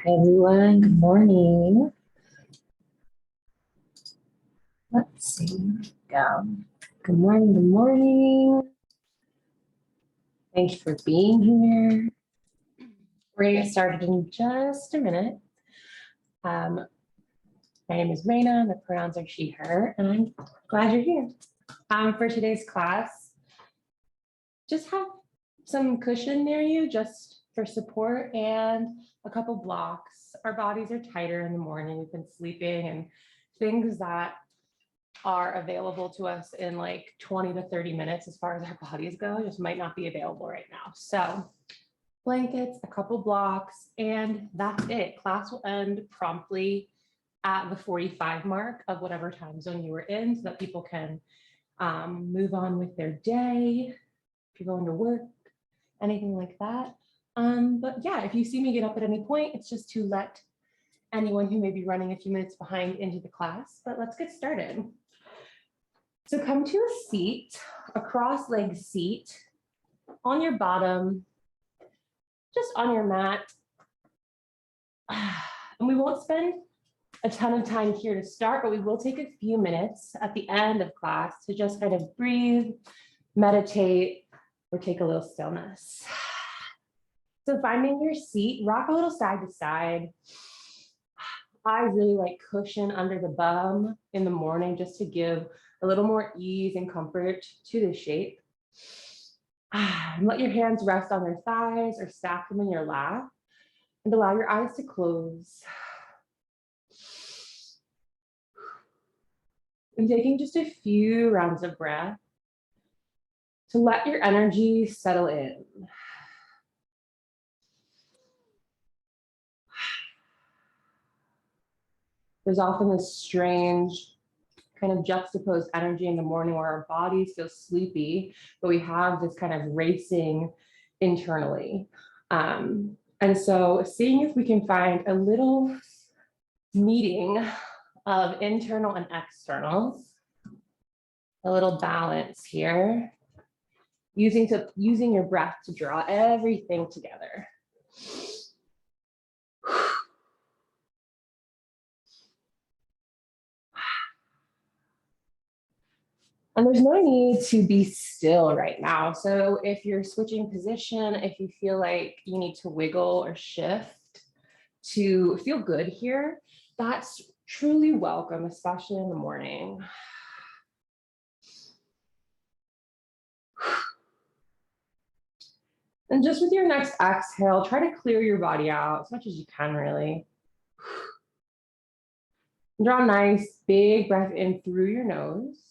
Hi everyone, good morning. Let's see, go. Good morning, good morning. Thanks for being here. We're gonna get started in just a minute. My name is Raina, the pronouns are she, her, and I'm glad you're here. For today's class, just have some cushion near you just for support and a couple blocks. Our bodies are tighter in the morning, we've been sleeping, and things that are available to us in like 20 to 30 minutes as far as our bodies go just might not be available right now. So blankets, a couple blocks, and that's it. Class will end promptly at the 45 mark of whatever time zone you were in so that people can move on with their day, if you're going to work, anything like that. But yeah, if you see me get up at any point, it's just to let anyone who may be running a few minutes behind into the class, but let's get started. So come to a seat, a cross-legged seat on your bottom, just on your mat. And we won't spend a ton of time here to start, but we will take a few minutes at the end of class to just kind of breathe, meditate, or take a little stillness. So finding your seat, rock a little side to side. I really like cushion under the bum in the morning just to give a little more ease and comfort to the shape. And let your hands rest on their thighs or stack them in your lap and allow your eyes to close. And taking just a few rounds of breath to let your energy settle in. There's often this strange kind of juxtaposed energy in the morning where our bodies feel sleepy, but we have this kind of racing internally. And so seeing if we can find a little meeting of internal and externals, a little balance here, using your breath to draw everything together. And there's no need to be still right now. So if you're switching position, if you feel like you need to wiggle or shift to feel good here, that's truly welcome, especially in the morning. And just with your next exhale, try to clear your body out as much as you can, really. Draw a nice big breath in through your nose.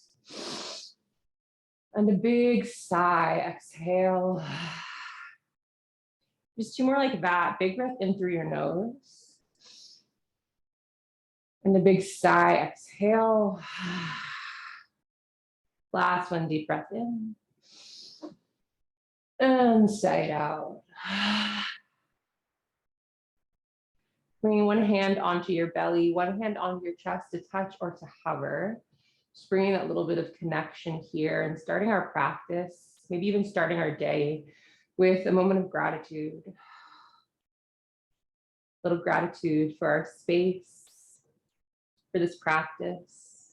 And a big sigh, exhale. Just two more like that. Big breath in through your nose. And a big sigh, exhale. Last one, deep breath in. And sigh it out. Bringing one hand onto your belly, one hand onto your chest to touch or to hover. Just bringing that little bit of connection here and starting our practice, maybe even starting our day with a moment of gratitude. A little gratitude for our space, for this practice,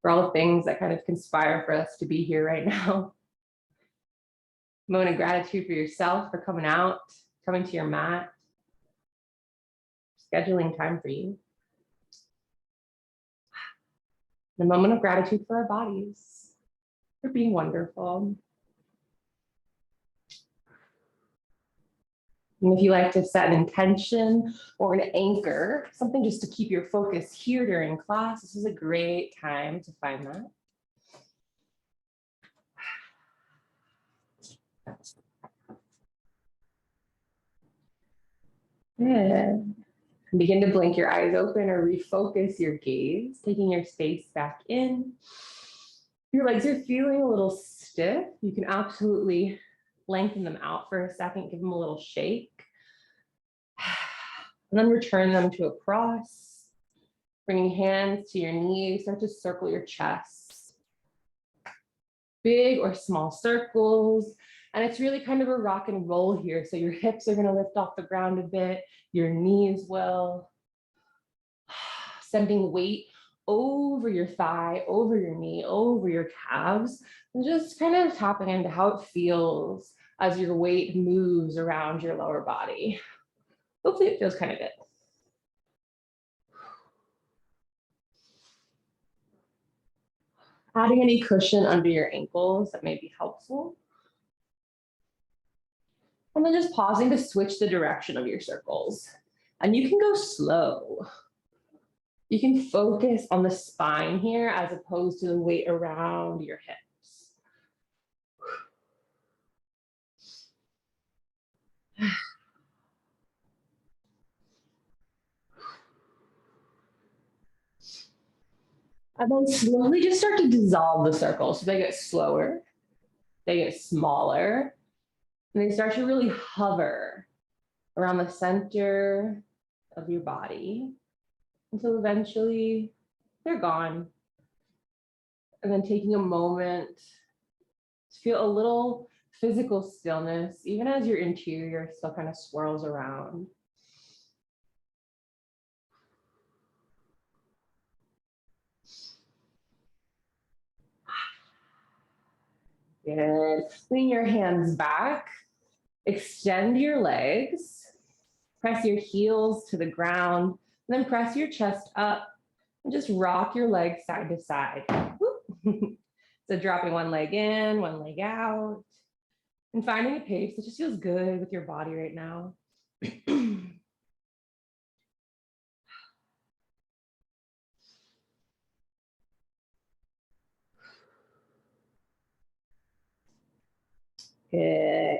for all the things that kind of conspire for us to be here right now. A moment of gratitude for yourself, for coming out, coming to your mat, scheduling time for you. A moment of gratitude for our bodies, for being wonderful. And if you like to set an intention or an anchor, something just to keep your focus here during class, this is a great time to find that. Good. Begin to blink your eyes open or refocus your gaze, taking your space back in. Your legs are feeling a little stiff. You can absolutely lengthen them out for a second, give them a little shake. And then return them to a cross, bringing hands to your knees, start to circle your chest. Big or small circles, And it's really kind of a rock and roll here. So your hips are going to lift off the ground a bit, your knees will. Sending weight over your thigh, over your knee, over your calves, and just kind of tapping into how it feels as your weight moves around your lower body. Hopefully it feels kind of good. Adding any cushion under your ankles that may be helpful. And then just pausing to switch the direction of your circles. And you can go slow. You can focus on the spine here as opposed to the weight around your hips. And then slowly just start to dissolve the circles. So they get slower, they get smaller, and they start to really hover around the center of your body until eventually they're gone. And then taking a moment to feel a little physical stillness, even as your interior still kind of swirls around. Good. Lean your hands back, extend your legs, press your heels to the ground, and then press your chest up and just rock your legs side to side. So dropping one leg in, one leg out, and finding a pace that just feels good with your body right now. Good.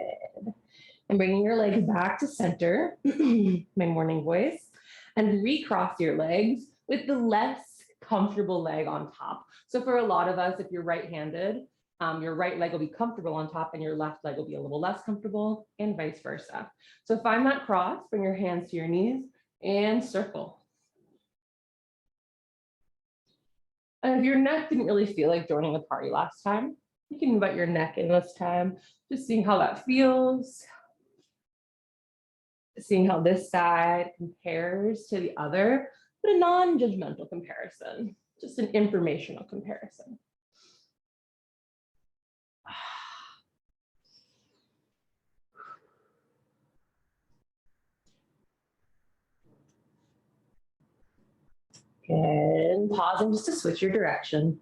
And bringing your legs back to center, my morning voice, and recross your legs with the less comfortable leg on top. So for a lot of us, if you're right-handed, your right leg will be comfortable on top and your left leg will be a little less comfortable, and vice versa. So find that cross, bring your hands to your knees and circle. And if your neck didn't really feel like joining the party last time, you can invite your neck in this time, just seeing how that feels. Seeing how this side compares to the other, but a non-judgmental comparison, just an informational comparison. Good. Pausing just to switch your direction.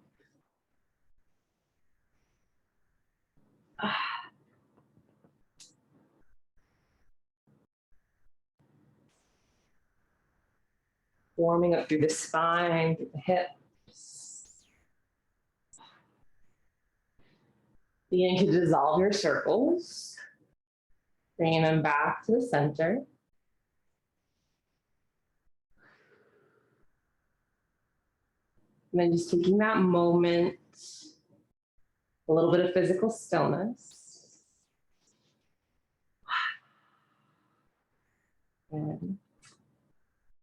Warming up through the spine, through the hips. Beginning to dissolve your circles. Bringing them back to the center. And then just taking that moment, a little bit of physical stillness.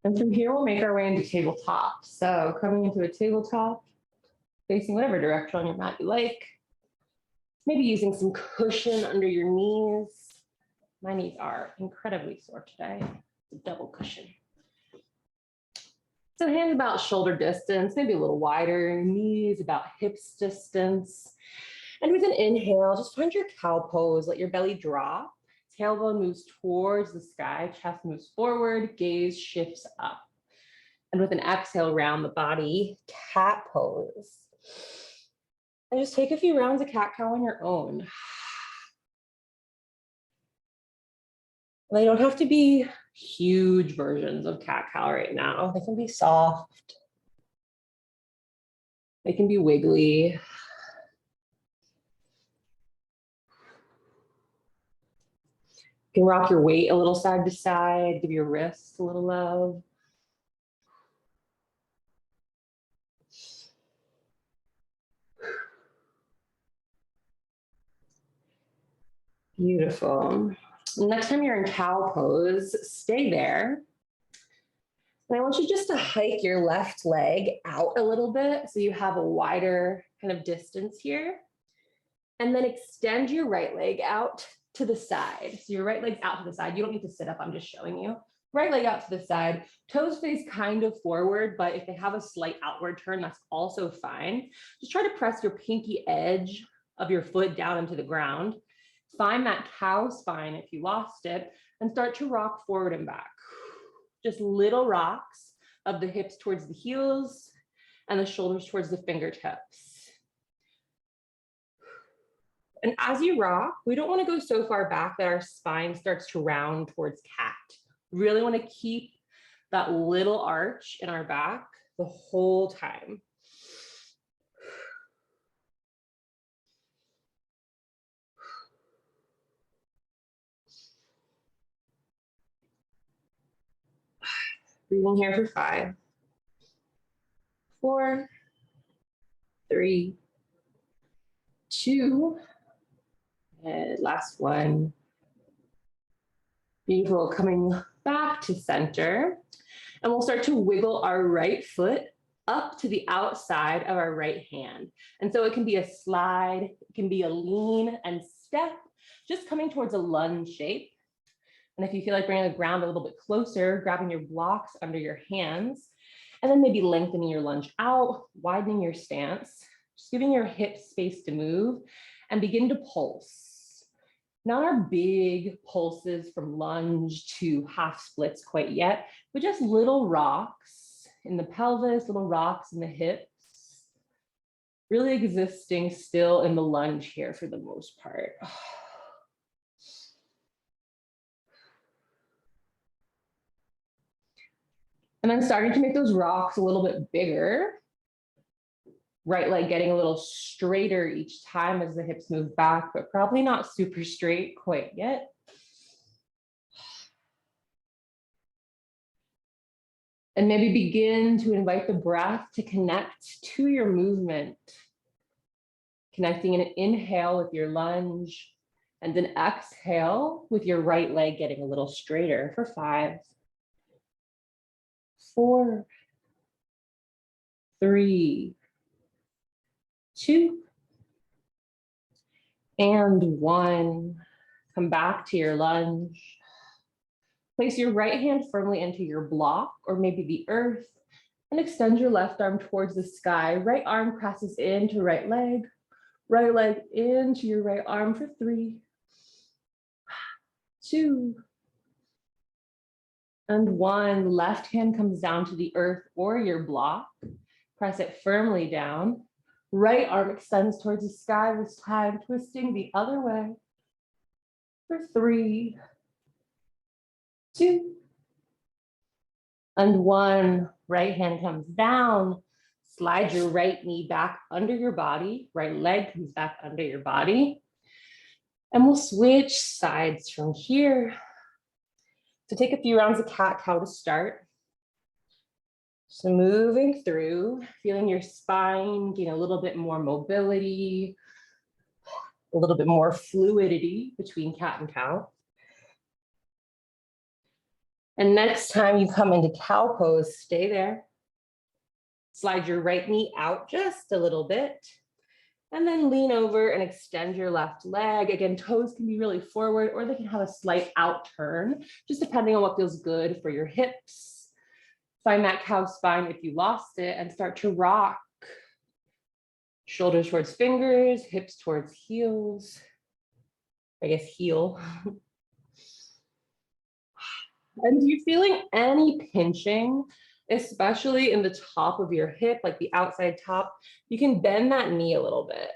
And from here, we'll make our way into tabletop. So coming into a tabletop, facing whatever direction on your mat you like. Maybe using some cushion under your knees. My knees are incredibly sore today. It's a double cushion. So hands about shoulder distance, maybe a little wider, knees about hips distance. And with an inhale, just find your cow pose, let your belly drop. Tailbone moves towards the sky, chest moves forward, gaze shifts up. And with an exhale, round the body, cat pose. And just take a few rounds of cat cow on your own. They don't have to be huge versions of cat cow right now. They can be soft. They can be wiggly. You can rock your weight a little side to side, give your wrists a little love. Beautiful. Next time you're in cow pose, stay there. And I want you just to hike your left leg out a little bit so you have a wider kind of distance here. And then extend your right leg out to the side. So your right leg's out to the side. You don't need to sit up, I'm just showing you. Right leg out to the side, toes face kind of forward, but if they have a slight outward turn, that's also fine. Just try to press your pinky edge of your foot down into the ground. Find that cow spine if you lost it, and start to rock forward and back. Just little rocks of the hips towards the heels and the shoulders towards the fingertips. And as you rock, we don't want to go so far back that our spine starts to round towards cat. Really want to keep that little arch in our back the whole time. Breathing here for 5, 4, 3, 2, and last one. Beautiful, coming back to center. And we'll start to wiggle our right foot up to the outside of our right hand. And so it can be a slide, it can be a lean and step, just coming towards a lunge shape. And if you feel like bringing the ground a little bit closer, grabbing your blocks under your hands, and then maybe lengthening your lunge out, widening your stance, just giving your hips space to move and begin to pulse. Not our big pulses from lunge to half splits quite yet, but just little rocks in the pelvis, little rocks in the hips, really existing still in the lunge here for the most part. And then starting to make those rocks a little bit bigger. Right leg getting a little straighter each time as the hips move back, but probably not super straight quite yet. And maybe begin to invite the breath to connect to your movement. Connecting an inhale with your lunge and an exhale with your right leg getting a little straighter for 5, 4, 3, 2, and 1. Come back to your lunge. Place your right hand firmly into your block or maybe the earth and extend your left arm towards the sky. Right arm presses into right leg into your right arm for 3, 2, and 1. Left hand comes down to the earth or your block. Press it firmly down. Right arm extends towards the sky this time, twisting the other way for 3, 2, and 1. Right hand comes down. Slide your right knee back under your body. Right leg comes back under your body. And we'll switch sides from here. So take a few rounds of cat-cow to start. So moving through, feeling your spine gain a little bit more mobility, a little bit more fluidity between cat and cow. And next time you come into cow pose, stay there. Slide your right knee out just a little bit. And then lean over and extend your left leg. Again, toes can be really forward or they can have a slight out turn, just depending on what feels good for your hips. Find that cow spine if you lost it and start to rock. Shoulders towards fingers, hips towards heels. I guess heel. And if you're feeling any pinching, especially in the top of your hip, like the outside top, you can bend that knee a little bit.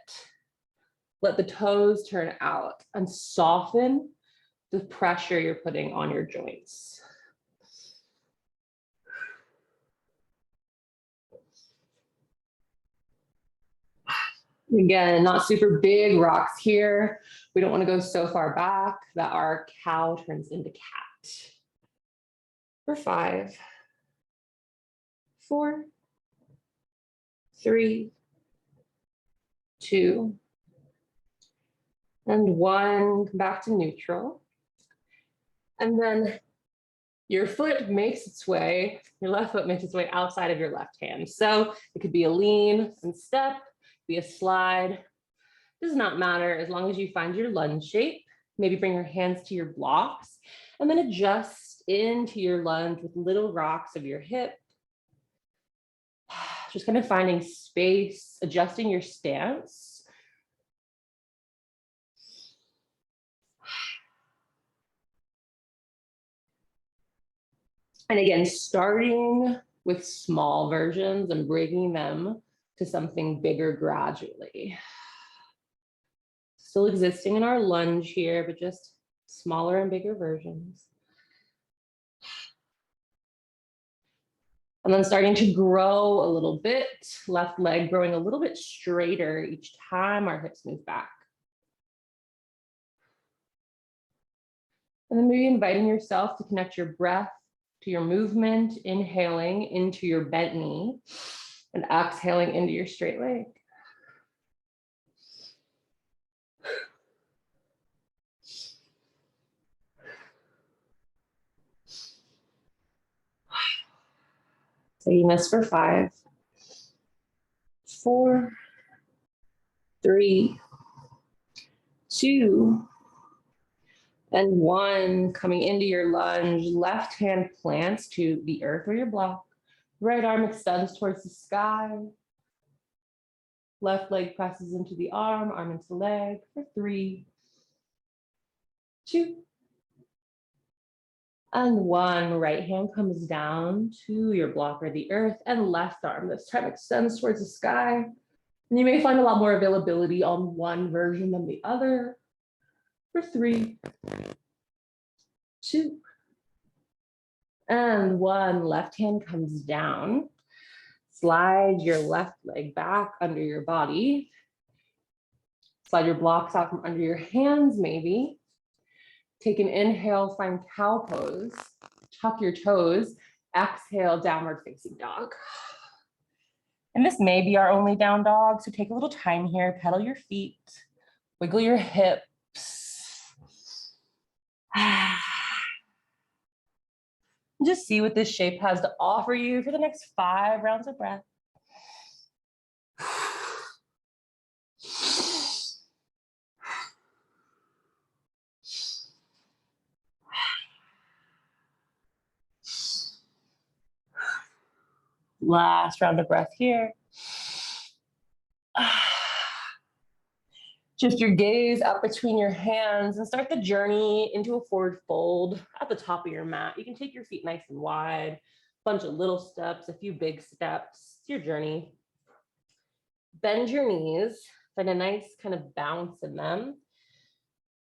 Let the toes turn out and soften the pressure you're putting on your joints. Again, not super big rocks here. We don't want to go so far back that our cow turns into cat. For 5, 4, 3, 2, and 1. Come back to neutral. And then your foot makes its way, your left foot makes its way outside of your left hand. So it could be a lean and step, be a slide, Does not matter as long as you find your lunge shape. Maybe bring your hands to your blocks and then adjust into your lunge with little rocks of your hip. Just kind of finding space, adjusting your stance. And again, starting with small versions and bringing them to something bigger gradually. Still existing in our lunge here, but just smaller and bigger versions. And then starting to grow a little bit, left leg growing a little bit straighter each time our hips move back. And then maybe inviting yourself to connect your breath to your movement, inhaling into your bent knee and exhaling into your straight leg. Taking this for 5, 4, 3, 2, and 1. Coming into your lunge, left hand plants to the earth or your block. Right arm extends towards the sky. Left leg presses into the arm, arm into leg for 3, 2, and 1. Right hand comes down to your block or the earth, and left arm this time extends towards the sky. And you may find a lot more availability on one version than the other for 3, 2, and 1. Left hand comes down. Slide your left leg back under your body. Slide your blocks out from under your hands, maybe. Take an inhale, find cow pose. Tuck your toes. Exhale, downward facing dog. And this may be our only down dog, so take a little time here. Pedal your feet. Wiggle your hips. Just see what this shape has to offer you for the next 5 rounds of breath. Last round of breath here. Shift your gaze up between your hands and start the journey into a forward fold at the top of your mat. You can take your feet nice and wide, bunch of little steps, a few big steps. It's your journey. Bend your knees, find a nice kind of bounce in them.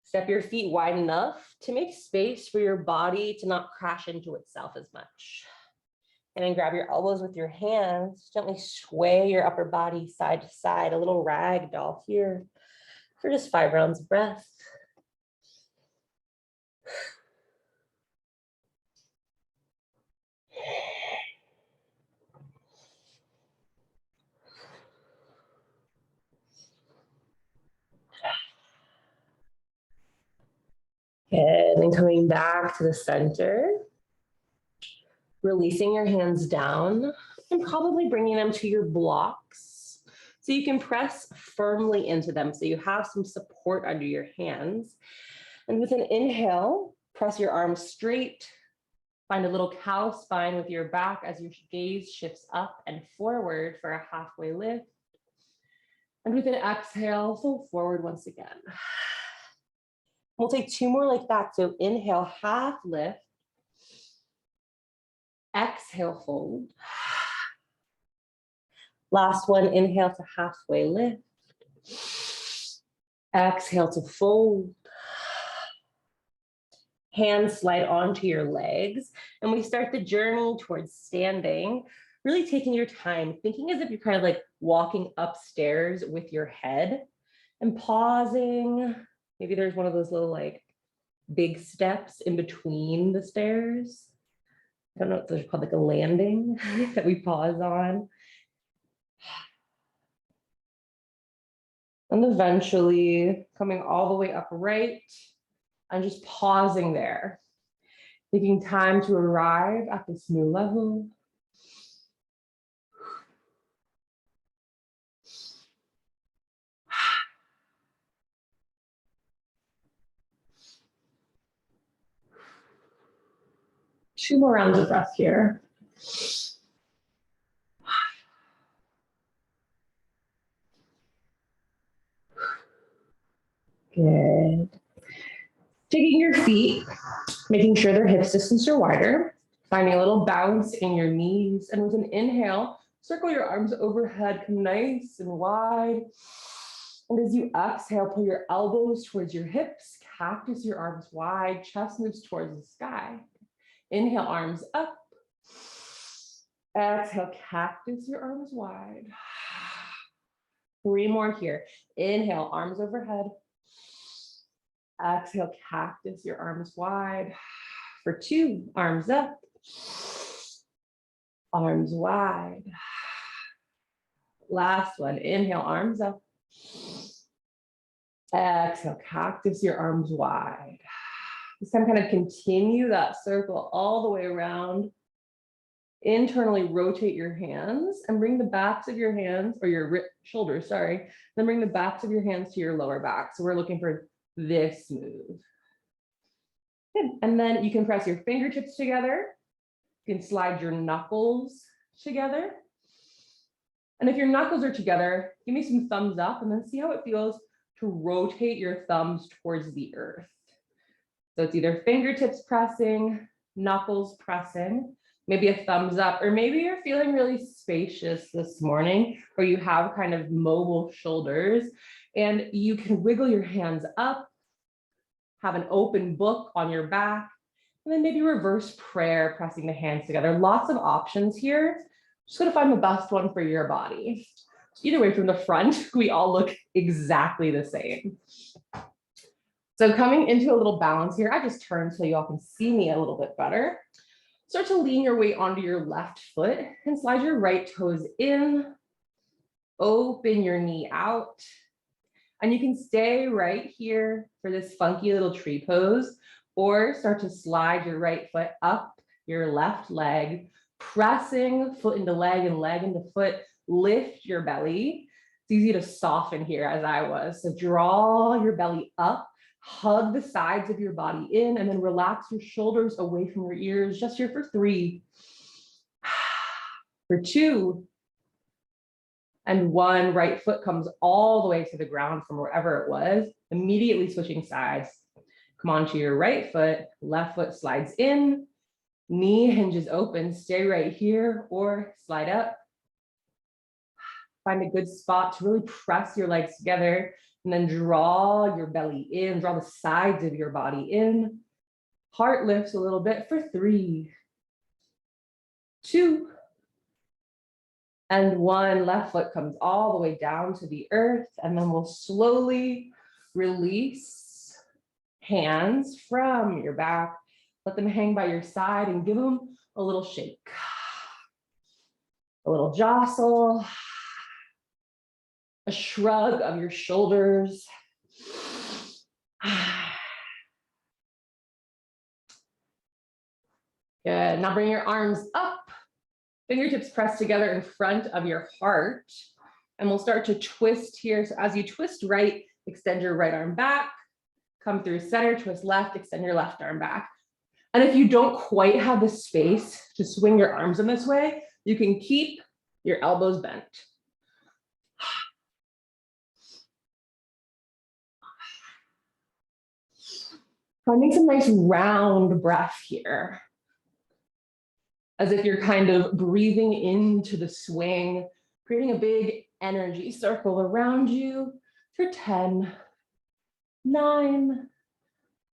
Step your feet wide enough to make space for your body to not crash into itself as much. And then grab your elbows with your hands, gently sway your upper body side to side, a little rag doll here for just 5 rounds of breath. And then coming back to the center, releasing your hands down and probably bringing them to your blocks so you can press firmly into them so you have some support under your hands. And with an inhale, press your arms straight, find a little cow spine with your back as your gaze shifts up and forward for a halfway lift. And with an exhale, fold forward once again. We'll take 2 more like that. So inhale, half lift. Exhale, fold. Last one, inhale to halfway lift. Exhale to fold. Hands slide onto your legs. And we start the journey towards standing, really taking your time, thinking as if you're kind of like walking upstairs with your head and pausing. Maybe there's one of those little like big steps in between the stairs. I don't know if there's called like a landing that we pause on. And eventually coming all the way upright and just pausing there, taking time to arrive at this new level. 2 more rounds of breath here. Good. Taking your feet, making sure their hip distance are wider, finding a little bounce in your knees, and with an inhale, circle your arms overhead, come nice and wide. And as you exhale, pull your elbows towards your hips, cactus your arms wide, chest moves towards the sky. Inhale, arms up. Exhale, cactus your arms wide. 3 more here. Inhale, arms overhead. Exhale, cactus your arms wide. For 2, arms up. Arms wide. Last one, inhale, arms up. Exhale, cactus your arms wide. This time kind of continue that circle all the way around. Internally rotate your hands and bring the backs of your hands, or your shoulders, sorry, then bring the backs of your hands to your lower back. So we're looking for this move. Good. And then you can press your fingertips together. You can slide your knuckles together. And if your knuckles are together, give me some thumbs up and then see how it feels to rotate your thumbs towards the earth. So it's either fingertips pressing, knuckles pressing, maybe a thumbs up, or maybe you're feeling really spacious this morning, or you have kind of mobile shoulders, and you can wiggle your hands up, have an open book on your back, and then maybe reverse prayer, pressing the hands together. Lots of options here. Just gonna find the best one for your body. Either way, from the front, we all look exactly the same. So coming into a little balance here, I just turn so you all can see me a little bit better. Start to lean your weight onto your left foot and slide your right toes in. Open your knee out. And you can stay right here for this funky little tree pose, or start to slide your right foot up your left leg, pressing foot into leg and leg into foot. Lift your belly. It's easy to soften here, as I was. So draw your belly up, hug the sides of your body in, and then relax your shoulders away from your ears. Just here for 3, for 2, and 1. Right foot comes all the way to the ground from wherever it was, immediately switching sides. Come on to your right foot, left foot slides in, knee hinges open, stay right here or slide up. Find a good spot to really press your legs together, and then draw your belly in, draw the sides of your body in. Heart lifts a little bit for 3, 2, and 1. Left foot comes all the way down to the earth, and then we'll slowly release hands from your back. Let them hang by your side and give them a little shake. A little jostle. A shrug of your shoulders. Good. Now bring your arms up. Fingertips pressed together in front of your heart. And we'll start to twist here. So as you twist right, extend your right arm back. Come through center, twist left, extend your left arm back. And if you don't quite have the space to swing your arms in this way, you can keep your elbows bent. Finding some nice round breath here. As if you're kind of breathing into the swing, creating a big energy circle around you for 10, 9,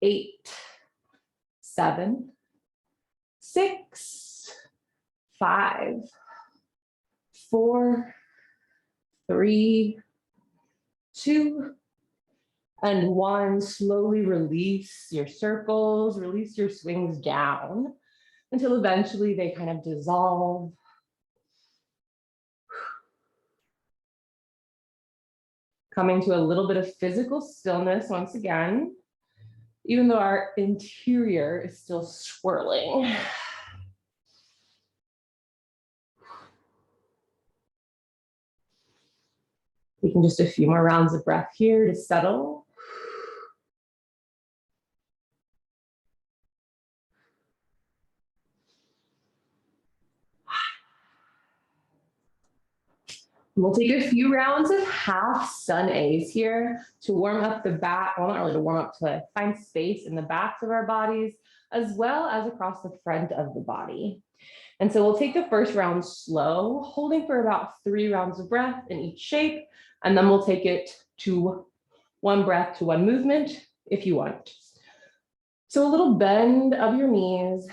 8, 7, 6, 5, 4, 3, 2, and 1. Slowly release your circles, release your swings down until eventually they kind of dissolve. Coming to a little bit of physical stillness once again, even though our interior is still swirling. We can just a few more rounds of breath here to settle. We'll take a few rounds of half sun A's here to warm up the back, well, not really to warm up, to find space in the backs of our bodies, as well as across the front of the body. And so we'll take the first round slow, holding for about 3 rounds of breath in each shape, and then we'll take it to 1 breath to 1 movement if you want. So a little bend of your knees,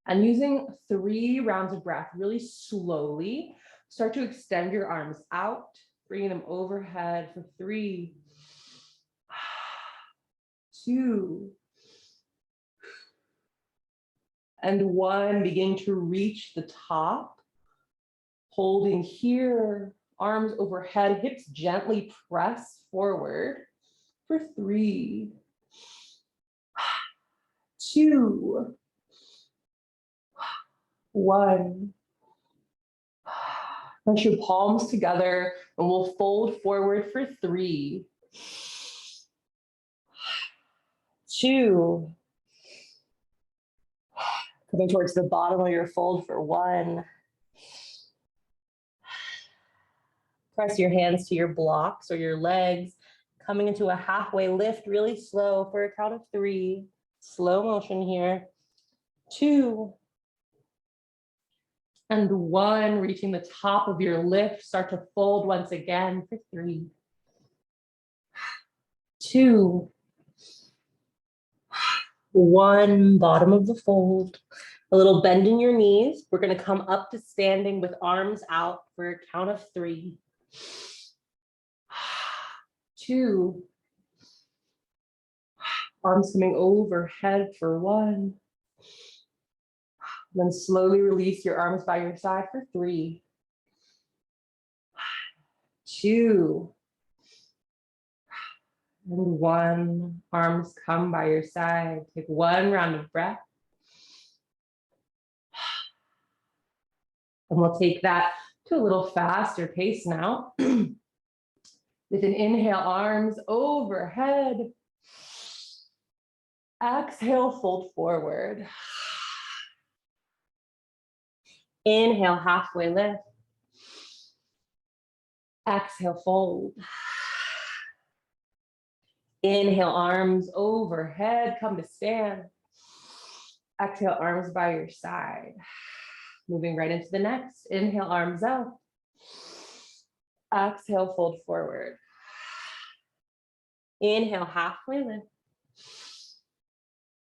and using 3 rounds of breath really slowly, start to extend your arms out, bringing them overhead for 3, 2, and 1. Begin to reach the top, holding here, arms overhead, hips gently press forward for 3, 2, 1. Press your palms together and we'll fold forward for 3, 2. Coming towards the bottom of your fold for 1. Press your hands to your blocks or your legs, coming into a halfway lift really slow for a count of 3. Slow motion here. 2. And 1, reaching the top of your lift, start to fold once again for 3, 2, 1, bottom of the fold. A little bend in your knees. We're going to come up to standing with arms out for a count of 3, 2, arms coming overhead for 1. Then slowly release your arms by your side for 3, 2, and 1. Arms come by your side. Take 1 round of breath. And we'll take that to a little faster pace now. With an inhale, arms overhead. Exhale, fold forward. Inhale, halfway lift. Exhale, fold. Inhale, arms overhead, come to stand. Exhale, arms by your side. Moving right into the next. Inhale, arms out. Exhale, fold forward. Inhale, halfway lift.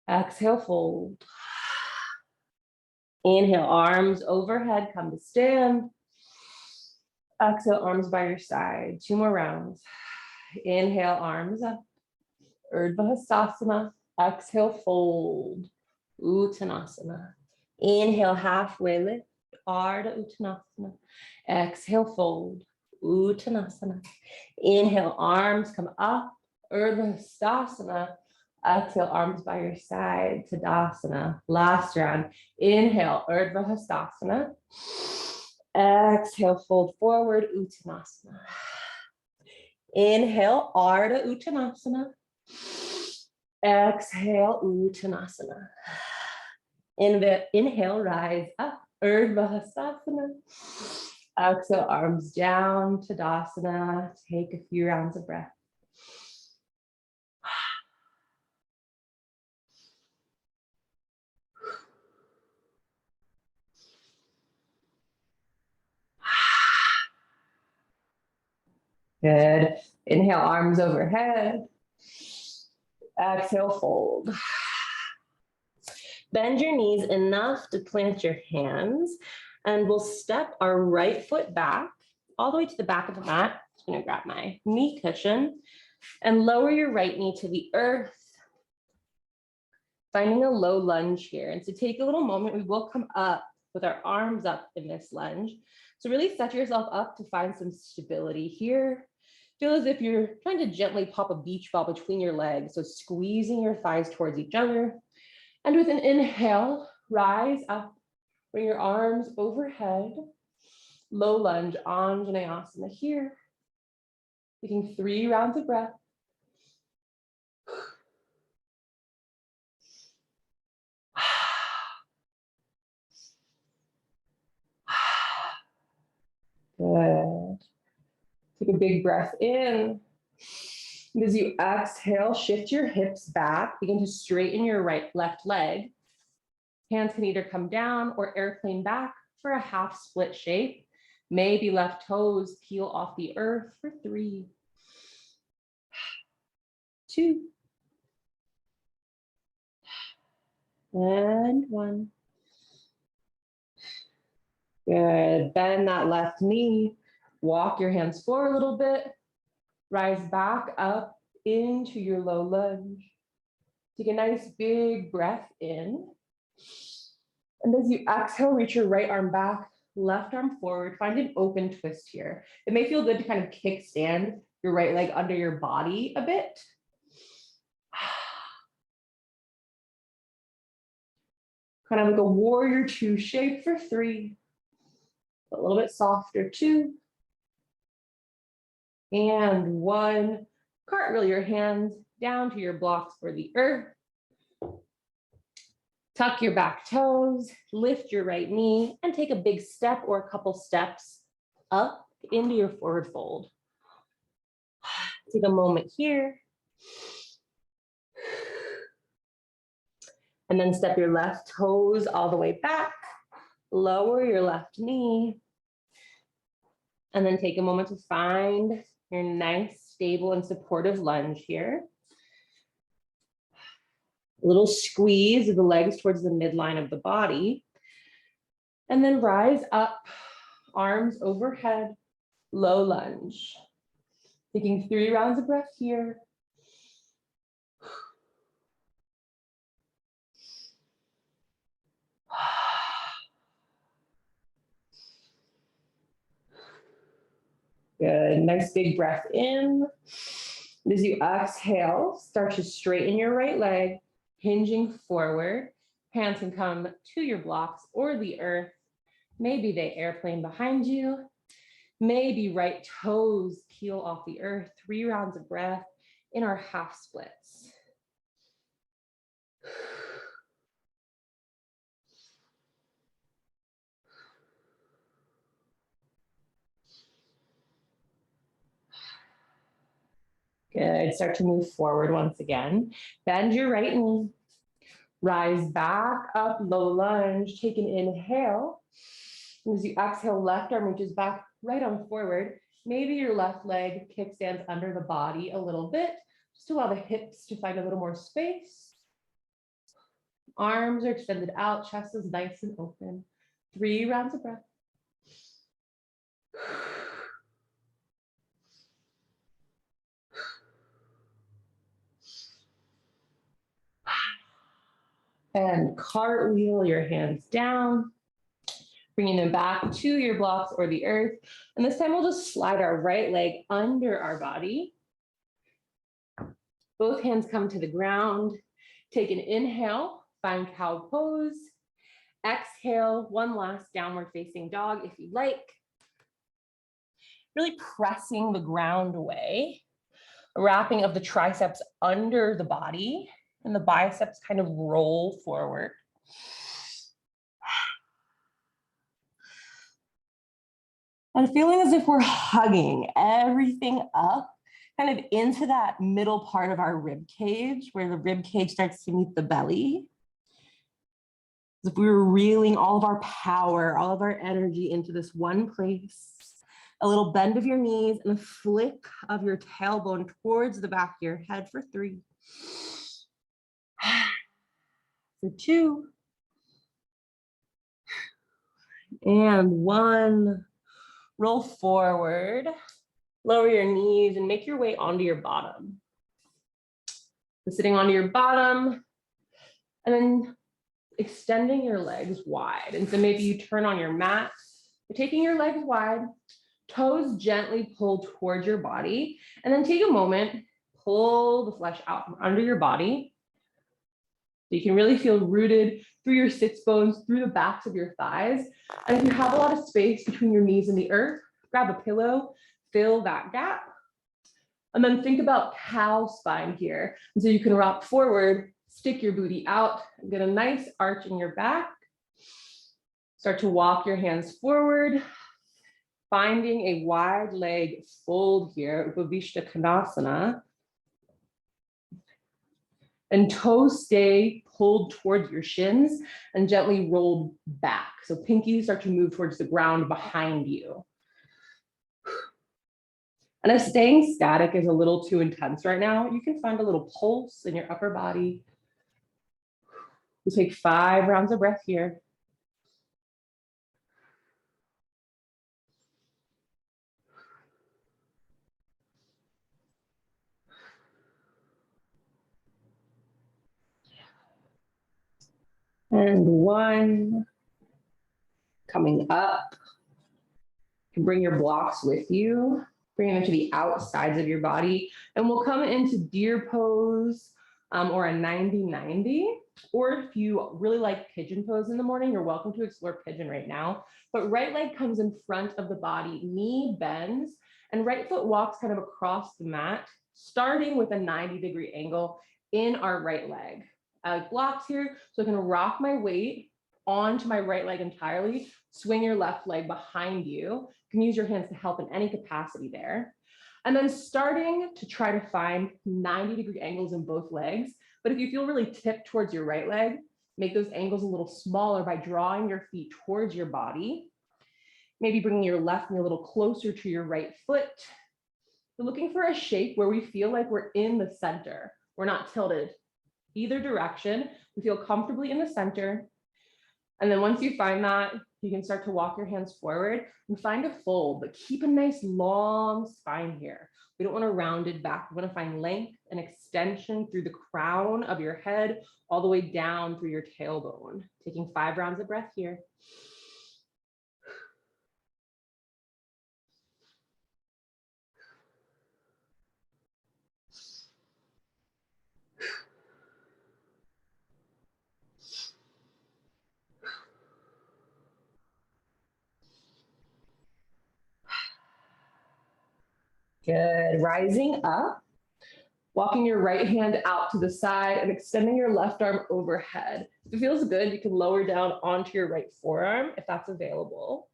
Exhale, fold. Inhale, arms overhead, come to stand. Exhale, arms by your side. 2 more rounds. Inhale, arms up. Urdhva Hastasana. Exhale, fold. Uttanasana. Inhale, halfway lift. Ardha Uttanasana. Exhale, fold. Uttanasana. Inhale, arms come up. Urdhva Hastasana. Exhale, arms by your side. Tadasana. Last round. Inhale, Urdhva Hastasana. Exhale, fold forward. Uttanasana. Inhale, Ardha Uttanasana. Exhale, Uttanasana. Inhale, rise up. Urdhva Hastasana. Exhale, arms down. Tadasana. Take a few rounds of breath. Good. Inhale, arms overhead. Exhale, fold. Bend your knees enough to plant your hands, and we'll step our right foot back all the way to the back of the mat. I'm going to grab my knee cushion and lower your right knee to the earth, finding a low lunge here. And so take a little moment. We will come up with our arms up in this lunge. So really set yourself up to find some stability here. Feel as if you're trying to gently pop a beach ball between your legs. So squeezing your thighs towards each other. And with an inhale, rise up, bring your arms overhead, low lunge, Anjaneyasana here. Taking 3 rounds of breath. Good. Take a big breath in. And as you exhale, shift your hips back. Begin to straighten your left leg. Hands can either come down or airplane back for a half split shape. Maybe left toes peel off the earth for 3, 2, and 1. Good. Bend that left knee. Walk your hands forward a little bit. Rise back up into your low lunge. Take a nice big breath in. And as you exhale, reach your right arm back, left arm forward. Find an open twist here. It may feel good to kind of kickstand your right leg under your body a bit. Kind of like a warrior 2 shape for 3. A little bit softer, 2. And 1. Cartwheel your hands down to your blocks for the earth. Tuck your back toes, lift your right knee, and take a big step or a couple steps up into your forward fold. Take a moment here. And then step your left toes all the way back. Lower your left knee. And then take a moment to find your nice, stable, and supportive lunge here. A little squeeze of the legs towards the midline of the body. And then rise up, arms overhead, low lunge. Taking 3 rounds of breath here. Good, nice big breath in. As you exhale, start to straighten your right leg, hinging forward. Hands can come to your blocks or the earth. Maybe they airplane behind you. Maybe right toes peel off the earth. 3 rounds of breath in our half splits. Good, start to move forward once again. Bend your right knee. Rise back up, low lunge. Take an inhale. As you exhale, left arm reaches back, right arm forward. Maybe your left leg kickstands under the body a little bit, just to allow the hips to find a little more space. Arms are extended out, chest is nice and open. 3 rounds of breath. And cartwheel your hands down, bringing them back to your blocks or the earth. And this time we'll just slide our right leg under our body. Both hands come to the ground. Take an inhale, find cow pose. Exhale, one last downward facing dog if you like. Really pressing the ground away. Wrapping of the triceps under the body and the biceps kind of roll forward. And feeling as if we're hugging everything up, kind of into that middle part of our rib cage, where the rib cage starts to meet the belly. As if we were reeling all of our power, all of our energy into this one place. A little bend of your knees and a flick of your tailbone towards the back of your head for 3. For 2. And 1. Roll forward, lower your knees and make your way onto your bottom. So sitting onto your bottom and then extending your legs wide. And so maybe you turn on your mat, you're taking your legs wide, toes gently pull towards your body, and then take a moment, pull the flesh out from under your body. So you can really feel rooted through your sits bones, through the backs of your thighs. And if you have a lot of space between your knees and the earth, grab a pillow, fill that gap. And then think about cow spine here. And so you can rock forward, stick your booty out, get a nice arch in your back. Start to walk your hands forward. Finding a wide leg fold here, Upavishta Konasana. And toes stay pulled towards your shins and gently rolled back. So pinkies start to move towards the ground behind you. And if staying static is a little too intense right now, you can find a little pulse in your upper body. We'll take 5 rounds of breath here. And 1. Coming up. You can bring your blocks with you. Bring them to the outsides of your body. And we'll come into deer pose or a 90-90. Or if you really like pigeon pose in the morning, you're welcome to explore pigeon right now. But right leg comes in front of the body, knee bends, and right foot walks kind of across the mat, starting with a 90-degree angle in our right leg. I like blocks here, so I can rock my weight onto my right leg entirely, swing your left leg behind you. You can use your hands to help in any capacity there. And then starting to try to find 90-degree angles in both legs. But if you feel really tipped towards your right leg, make those angles a little smaller by drawing your feet towards your body. Maybe bringing your left knee a little closer to your right foot. We're looking for a shape where we feel like we're in the center. We're not tilted either direction. We feel comfortably in the center. And then once you find that, you can start to walk your hands forward and find a fold, but keep a nice long spine here. We don't want to round it back. We want to find length and extension through the crown of your head, all the way down through your tailbone. Taking 5 rounds of breath here. Good. Rising up, walking your right hand out to the side and extending your left arm overhead. If it feels good, you can lower down onto your right forearm if that's available.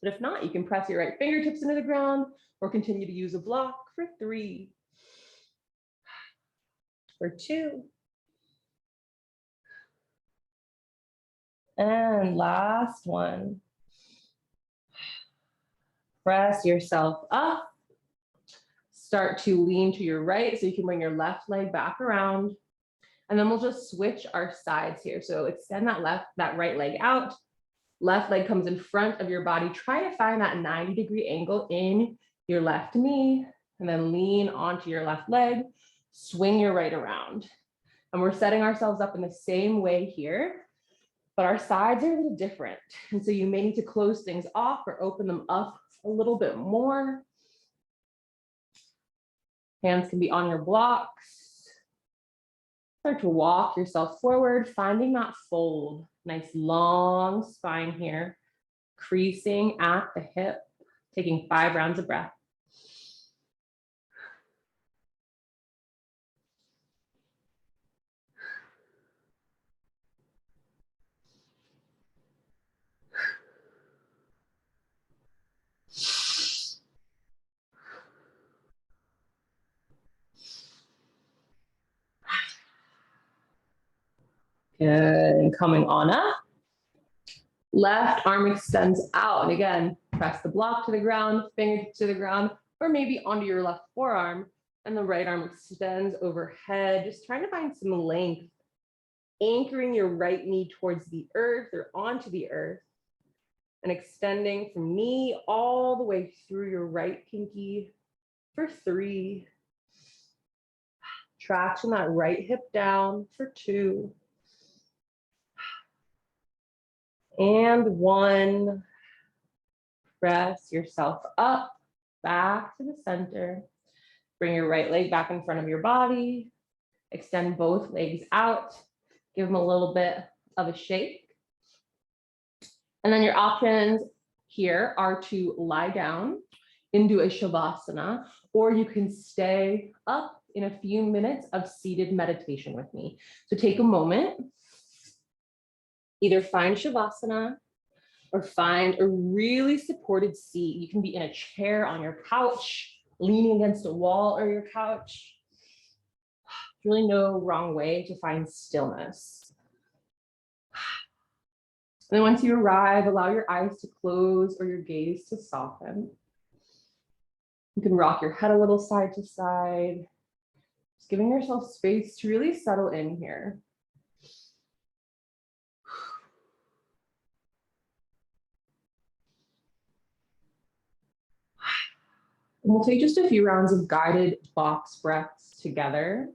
But if not, you can press your right fingertips into the ground or continue to use a block for 3, for 2. And last one. Press yourself up. Start to lean to your right so you can bring your left leg back around. And then we'll just switch our sides here. So extend that right leg out. Left leg comes in front of your body. Try to find that 90-degree angle in your left knee, and then lean onto your left leg. Swing your right around. And we're setting ourselves up in the same way here, but our sides are a little different. And so you may need to close things off or open them up a little bit more. Hands can be on your blocks. Start to walk yourself forward, finding that fold. Nice long spine here, creasing at the hip, taking 5 rounds of breath. Good, and coming on up. Left arm extends out, and again, press the block to the ground, fingertips to the ground, or maybe onto your left forearm, and the right arm extends overhead, just trying to find some length, anchoring your right knee towards the earth or onto the earth, and extending from knee all the way through your right pinky for 3. Traction that right hip down for 2. And 1. Press yourself up, back to the center. Bring your right leg back in front of your body. Extend both legs out. Give them a little bit of a shake. And then your options here are to lie down into a Shavasana, or you can stay up in a few minutes of seated meditation with me. So take a moment. Either find Shavasana or find a really supported seat. You can be in a chair on your couch, leaning against a wall or your couch. There's really no wrong way to find stillness. And then once you arrive, allow your eyes to close or your gaze to soften. You can rock your head a little side to side, just giving yourself space to really settle in here. And we'll take just a few rounds of guided box breaths together.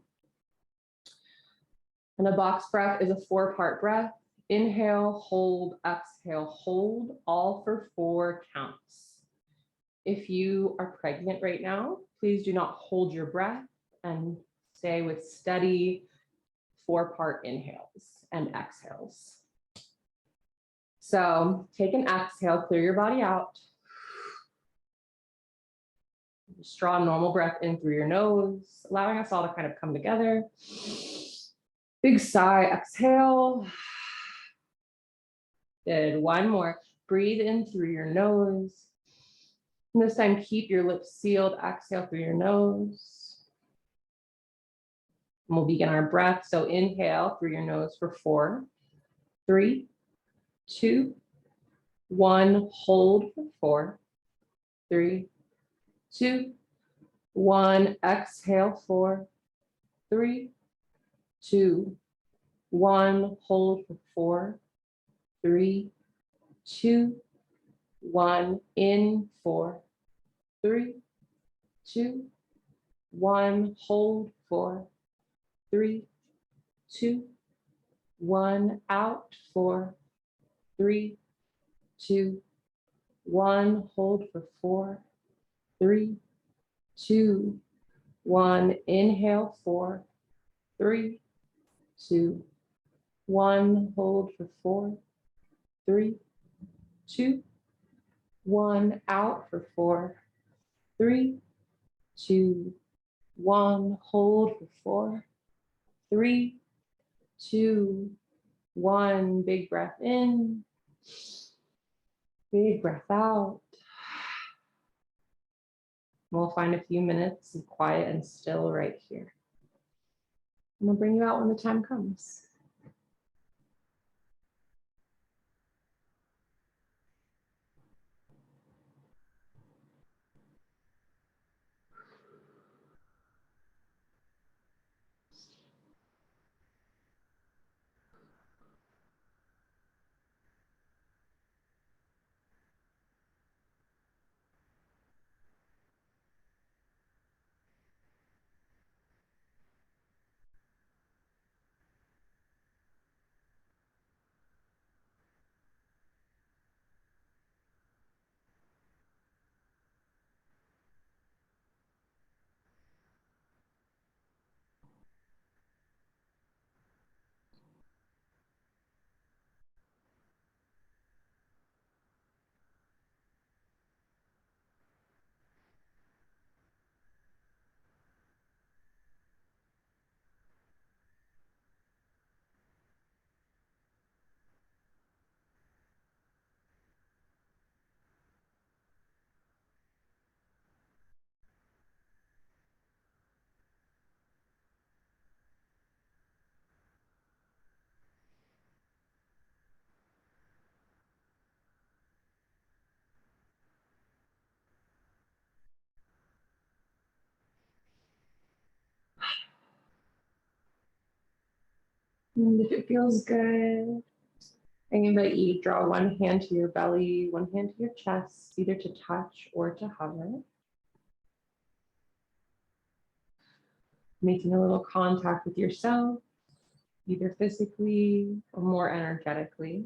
And a box breath is a 4-part breath. Inhale, hold, exhale, hold, all for 4 counts. If you are pregnant right now, please do not hold your breath and stay with steady 4-part inhales and exhales. So take an exhale, clear your body out. Just draw a normal breath in through your nose, allowing us all to kind of come together. Big sigh, exhale. Good, one more. Breathe in through your nose. And this time, keep your lips sealed. Exhale through your nose. And we'll begin our breath. So inhale through your nose for 4, 3, 2, 1. Hold for 4, 3, 2, 1. Exhale, 4, 3, 2, 1. Hold for 4, 3, 2, 1. In 4, 3, 2, 1. Hold 4, 3, 2, 1. Out 4, 3, 2, 1. Hold for 4, 3, 2, 1. Inhale 4, 3, 2, 1. Hold for 4, 3, 2, 1. Out for 4, 3, 2, 1. Hold for 4, 3, 2, 1. Big breath in, big breath out. We'll find a few minutes of quiet and still right here. And we'll bring you out when the time comes. And if it feels good, I invite you to draw one hand to your belly, one hand to your chest, either to touch or to hover. Making a little contact with yourself, either physically or more energetically.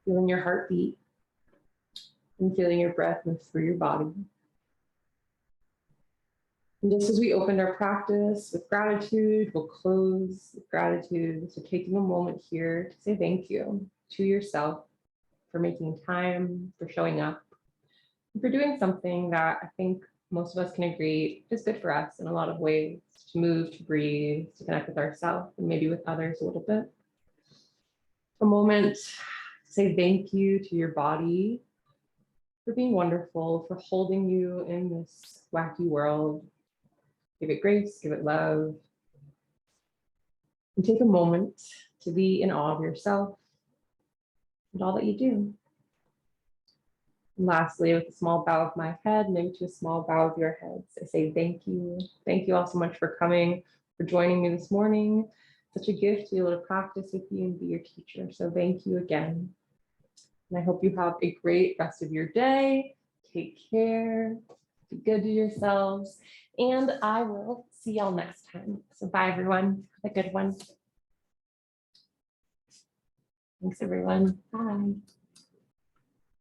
Feeling your heartbeat and feeling your breath move through your body. And just as we opened our practice with gratitude, we'll close with gratitude. So taking a moment here to say thank you to yourself for making time, for showing up, and for doing something that I think most of us can agree is good for us in a lot of ways, to move, to breathe, to connect with ourselves and maybe with others a little bit. a moment to say thank you to your body for being wonderful, for holding you in this wacky world. Give it grace, give it love. And take a moment to be in awe of yourself and all that you do. And lastly, with a small bow of my head, maybe to a small bow of your heads, I say thank you. Thank you all so much for coming, for joining me this morning. Such a gift to be able to practice with you and be your teacher. So thank you again. And I hope you have a great rest of your day. Take care, be good to yourselves, and I will see y'all next time. So bye everyone, have a good one. Thanks everyone, bye.